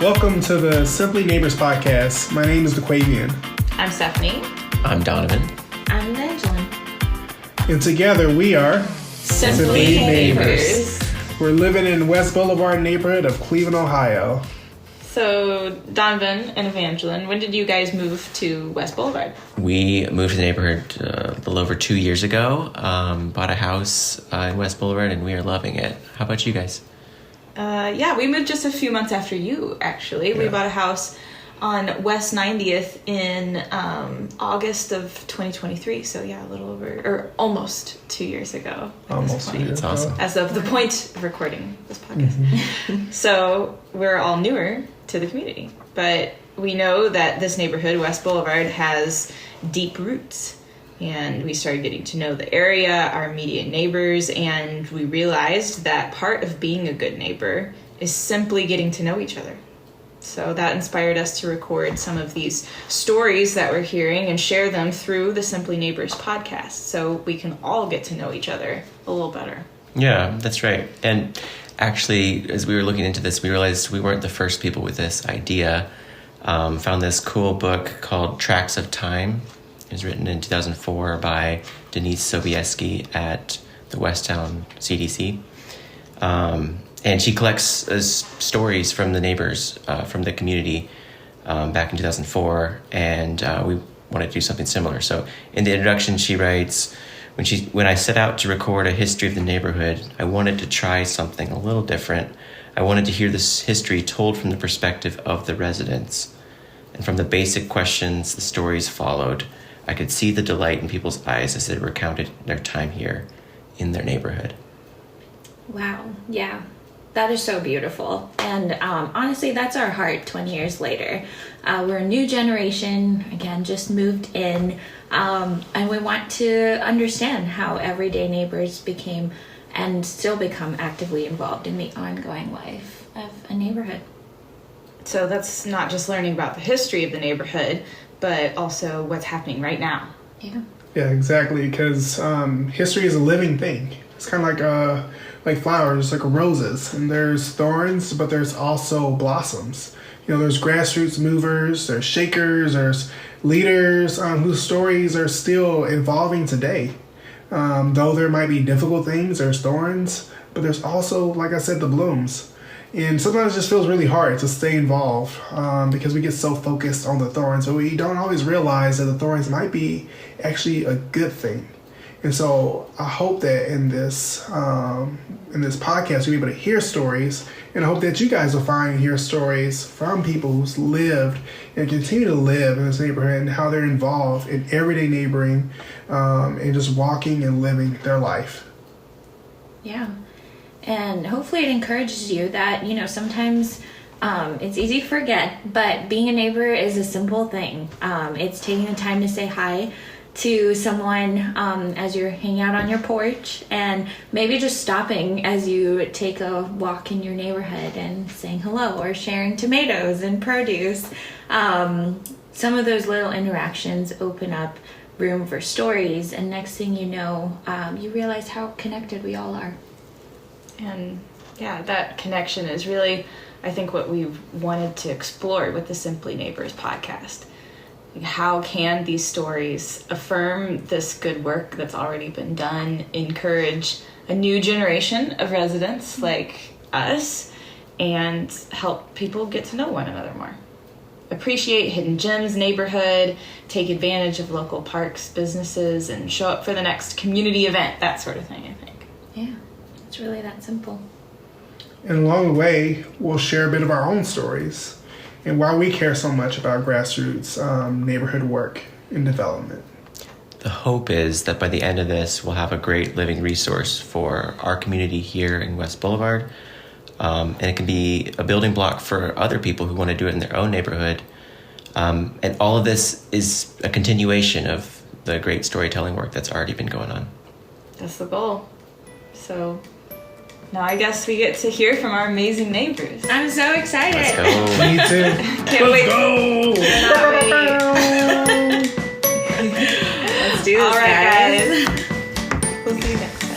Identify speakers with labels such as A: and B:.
A: Welcome to the Simply Neighbors podcast. My name is DeQuavian.
B: I'm Stephanie.
C: I'm Donovan.
D: I'm Evangeline.
A: And together we are
B: Simply Neighbors.
A: We're living in West Boulevard neighborhood of Cleveland, Ohio.
B: So, Donovan and Evangeline, when did you guys move to West Boulevard?
C: We moved to the neighborhood a little over 2 years ago, bought a house in West Boulevard, and we are loving it. How about you guys?
B: We moved just a few months after you, actually. We bought a house on West 90th in August of 2023. So, a little over, or almost 2 years ago.
A: Almost 2 years
C: That's awesome.
B: As of the point of recording this podcast. So, we're all newer to the community. But we know that this neighborhood, West Boulevard, has deep roots. And we started getting to know the area, our immediate neighbors, and we realized that part of being a good neighbor is simply getting to know each other. So that inspired us to record some of these stories that we're hearing and share them through the Simply Neighbors podcast so we can all get to know each other a little better.
C: Yeah, that's right. And actually, as we were looking into this, we realized we weren't the first people with this idea. Found this cool book called Tracks of Time. It was written in 2004 by Denise Sobieski at the Westtown CDC. And she collects stories from the neighbors, from the community back in 2004. And we wanted to do something similar. So in the introduction, she writes, when I set out to record a history of the neighborhood, I wanted to try something a little different. I wanted to hear this history told from the perspective of the residents. And from the basic questions the stories followed, I could see the delight in people's eyes as they recounted their time here in their neighborhood.
D: Wow. Yeah. That is so beautiful. And honestly, that's our heart 20 years later. We're a new generation, again, just moved in. And we want to understand how everyday neighbors became and still become actively involved in the ongoing life of a neighborhood.
B: So that's not just learning about the history of the neighborhood, but also what's happening right now.
D: Yeah.
A: Yeah, exactly, because history is a living thing. It's kind of like flowers, like roses. And there's thorns, but there's also blossoms. You know, there's grassroots movers, there's shakers, there's leaders whose stories are still evolving today. Though there might be difficult things, there's thorns, but there's also, like I said, the blooms. And sometimes it just feels really hard to stay involved because we get so focused on the thorns, but we don't always realize that the thorns might be actually a good thing. And so I hope that in this podcast you'll be able to hear stories, and I hope that you guys will find and hear stories from people who's lived and continue to live in this neighborhood and how they're involved in everyday neighboring and just walking and living their life.
D: Yeah. And hopefully it encourages you that, sometimes it's easy to forget, but being a neighbor is a simple thing. It's taking the time to say hi to someone as you're hanging out on your porch, and maybe just stopping as you take a walk in your neighborhood and saying hello or sharing tomatoes and produce. Some of those little interactions open up room for stories, and next thing you know, you realize how connected we all are.
B: And that connection is really, I think, what we've wanted to explore with the Simply Neighbors podcast. How can these stories affirm this good work that's already been done, encourage a new generation of residents like us, and help people get to know one another more? Appreciate hidden gems neighborhood, take advantage of local parks, businesses, and show up for the next community event, that sort of thing, I think.
D: Yeah. It's really that simple.
A: And along the way, we'll share a bit of our own stories and why we care so much about grassroots neighborhood work and development.
C: The hope is that by the end of this, we'll have a great living resource for our community here in West Boulevard. And it can be a building block for other people who want to do it in their own neighborhood. And all of this is a continuation of the great storytelling work that's already been going on.
B: That's the goal. So now I guess we get to hear from our amazing neighbors.
D: I'm so excited.
C: Let's go.
A: Me too.
B: Can't wait.
A: Go!
D: Let's do this,
B: All right,
D: guys.
B: guys. We'll see you next.